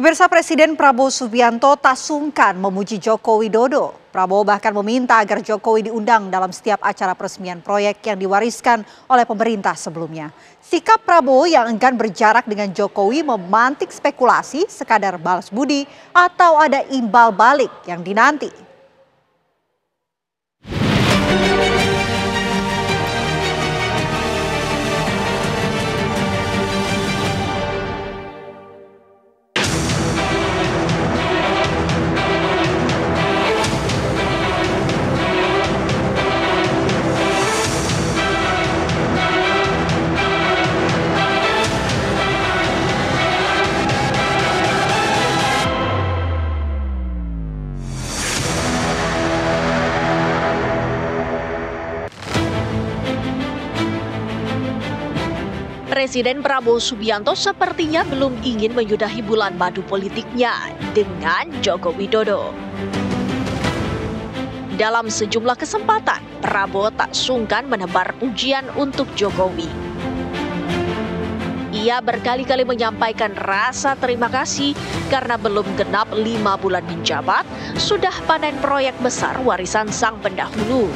Pemirsa, Presiden Prabowo Subianto tak sungkan memuji Joko Widodo. Prabowo bahkan meminta agar Jokowi diundang dalam setiap acara peresmian proyek yang diwariskan oleh pemerintah sebelumnya. Sikap Prabowo yang enggan berjarak dengan Jokowi memantik spekulasi sekadar balas budi atau ada imbal balik yang dinanti. Presiden Prabowo Subianto sepertinya belum ingin menyudahi bulan madu politiknya dengan Joko Widodo. Dalam sejumlah kesempatan, Prabowo tak sungkan menebar pujian untuk Jokowi. Ia berkali-kali menyampaikan rasa terima kasih karena belum genap 5 bulan menjabat, sudah panen proyek besar warisan sang pendahulu.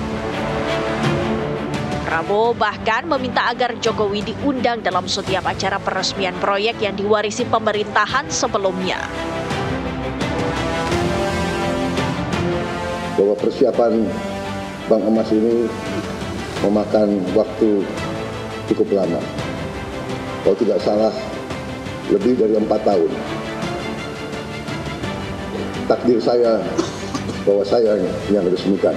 Prabowo bahkan meminta agar Jokowi diundang dalam setiap acara peresmian proyek yang diwarisi pemerintahan sebelumnya. Bahwa persiapan Bank Emas ini memakan waktu cukup lama. Kalau tidak salah, lebih dari 4 tahun. Takdir saya bahwa saya yang resmikan.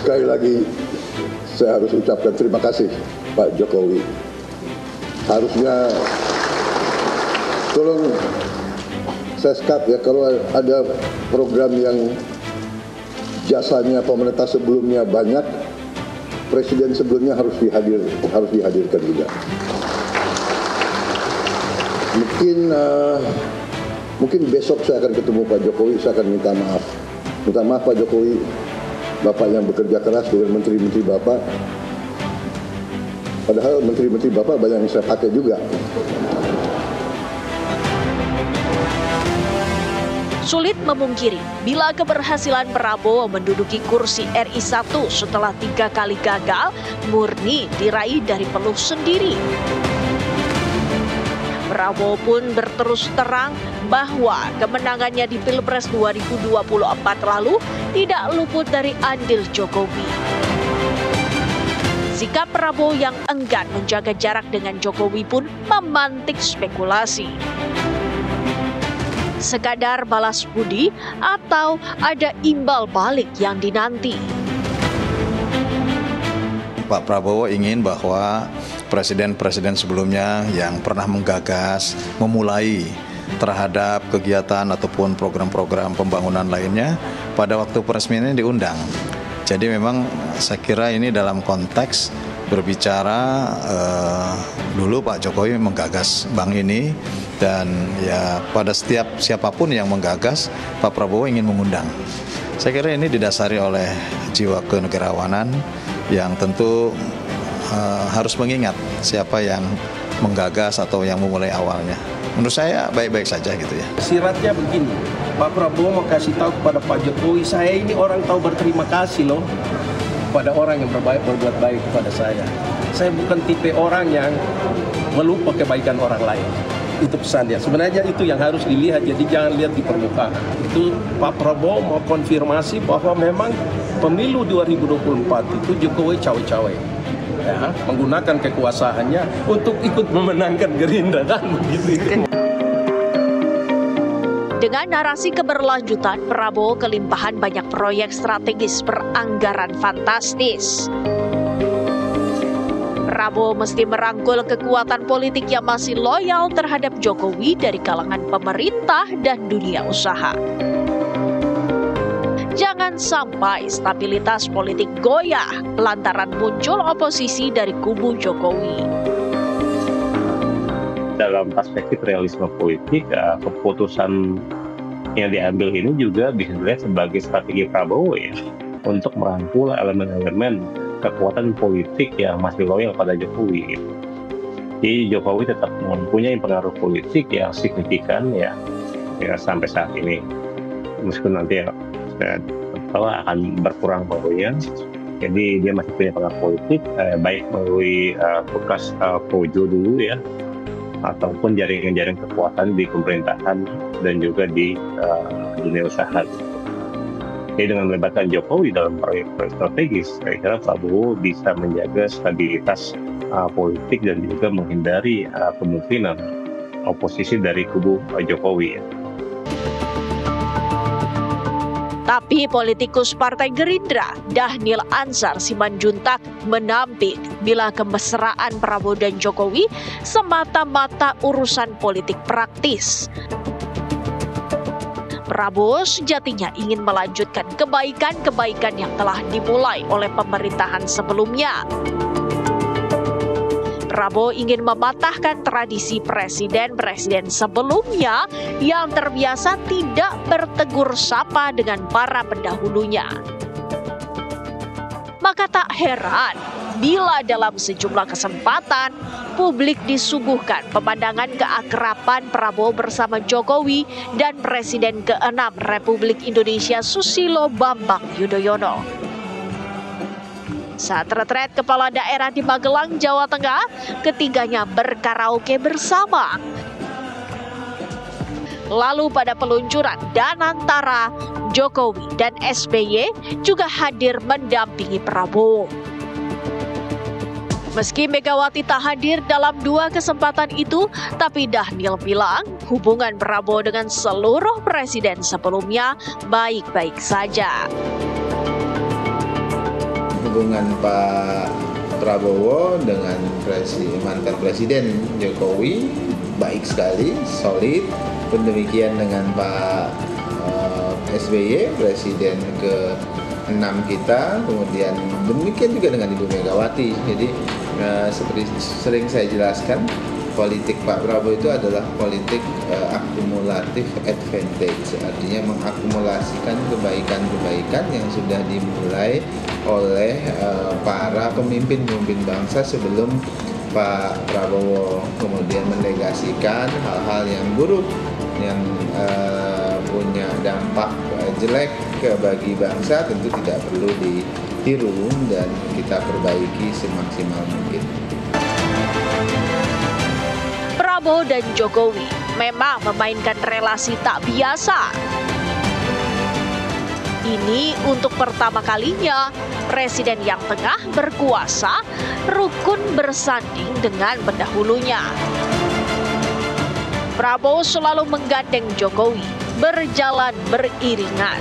Sekali lagi, saya harus ucapkan terima kasih Pak Jokowi. Harusnya, tolong seskap ya, kalau ada program yang jasanya pemerintah sebelumnya banyak, Presiden sebelumnya harus dihadirkan juga. Mungkin besok saya akan ketemu Pak Jokowi, saya akan minta maaf. Minta maaf Pak Jokowi, Bapak yang bekerja keras dengan menteri-menteri Bapak. Padahal menteri-menteri Bapak banyak yang saya pakai juga. Sulit memungkiri bila keberhasilan Prabowo menduduki kursi RI 1 setelah 3 kali gagal murni diraih dari peluh sendiri. Prabowo pun berterus terang bahwa kemenangannya di Pilpres 2024 lalu tidak luput dari andil Jokowi. Sikap Prabowo yang enggan menjaga jarak dengan Jokowi pun memantik spekulasi. Sekadar balas budi atau ada imbal balik yang dinanti. Pak Prabowo ingin bahwa presiden-presiden sebelumnya yang pernah menggagas, memulai terhadap kegiatan ataupun program-program pembangunan lainnya, pada waktu peresmian ini diundang. Jadi memang saya kira ini dalam konteks berbicara dulu Pak Jokowi menggagas bank ini, dan ya pada setiap siapapun yang menggagas, Pak Prabowo ingin mengundang. Saya kira ini didasari oleh jiwa kenegarawanan yang tentu harus mengingat siapa yang menggagas atau yang memulai awalnya. Menurut saya baik-baik saja gitu ya. Siratnya begini, Pak Prabowo mau kasih tahu kepada Pak Jokowi, saya ini orang tahu berterima kasih loh pada orang yang berbuat baik kepada saya. Saya bukan tipe orang yang melupa kebaikan orang lain. Itu pesannya. Sebenarnya itu yang harus dilihat, jadi jangan lihat di permukaan. Itu Pak Prabowo mau konfirmasi bahwa memang pemilu 2024 itu Jokowi cawe-cawe. Ya, menggunakan kekuasaannya untuk ikut memenangkan Gerindra kan begitu. Dengan narasi keberlanjutan, Prabowo kelimpahan banyak proyek strategis beranggaran fantastis. Prabowo mesti merangkul kekuatan politik yang masih loyal terhadap Jokowi dari kalangan pemerintah dan dunia usaha. Jangan sampai stabilitas politik goyah lantaran muncul oposisi dari kubu Jokowi. Dalam perspektif realisme politik, keputusan yang diambil ini juga bisa dilihat sebagai strategi Prabowo ya, untuk merangkul elemen-elemen kekuatan politik yang masih loyal pada Jokowi. Jadi Jokowi tetap mempunyai pengaruh politik yang signifikan ya sampai saat ini. Meskipun nanti akan berkurang pengaruhnya. Jadi dia masih punya pengaruh politik, baik melalui bekas Projo dulu ya, ataupun jaringan-jaringan kekuatan di pemerintahan dan juga di dunia usaha. Jadi dengan melibatkan Jokowi dalam proyek-proyek strategis, saya kira Prabowo bisa menjaga stabilitas politik dan juga menghindari kemungkinan oposisi dari kubu Jokowi. Tapi politikus Partai Gerindra, Dhanil Ansar Simanjuntak, menampik bila kemesraan Prabowo dan Jokowi semata-mata urusan politik praktis. Prabowo sejatinya ingin melanjutkan kebaikan-kebaikan yang telah dimulai oleh pemerintahan sebelumnya. Prabowo ingin mematahkan tradisi presiden-presiden sebelumnya yang terbiasa tidak bertegur sapa dengan para pendahulunya. Maka tak heran bila dalam sejumlah kesempatan publik disuguhkan pemandangan keakraban Prabowo bersama Jokowi dan Presiden ke-6 Republik Indonesia Susilo Bambang Yudhoyono. Saat retret kepala daerah di Magelang, Jawa Tengah, ketiganya berkaraoke bersama. Lalu pada peluncuran Danantara, Jokowi dan SBY juga hadir mendampingi Prabowo. Meski Megawati tak hadir dalam dua kesempatan itu, tapi Dhanil bilang hubungan Prabowo dengan seluruh presiden sebelumnya baik-baik saja. Hubungan Pak Prabowo dengan mantan Presiden Jokowi baik sekali, solid. Pun demikian dengan Pak SBY, Presiden ke-6 kita, kemudian demikian juga dengan Ibu Megawati. Jadi seperti sering saya jelaskan, politik Pak Prabowo itu adalah politik akumulatif advantage, artinya mengakumulasikan kebaikan-kebaikan yang sudah dimulai oleh para pemimpin-pemimpin bangsa sebelum Pak Prabowo, kemudian menegasikan hal-hal yang buruk yang punya dampak jelek bagi bangsa tentu tidak perlu ditiru dan kita perbaiki semaksimal mungkin. Prabowo dan Jokowi memang memainkan relasi tak biasa. Ini untuk pertama kalinya presiden yang tengah berkuasa rukun bersanding dengan pendahulunya. Prabowo selalu menggandeng Jokowi, berjalan beriringan.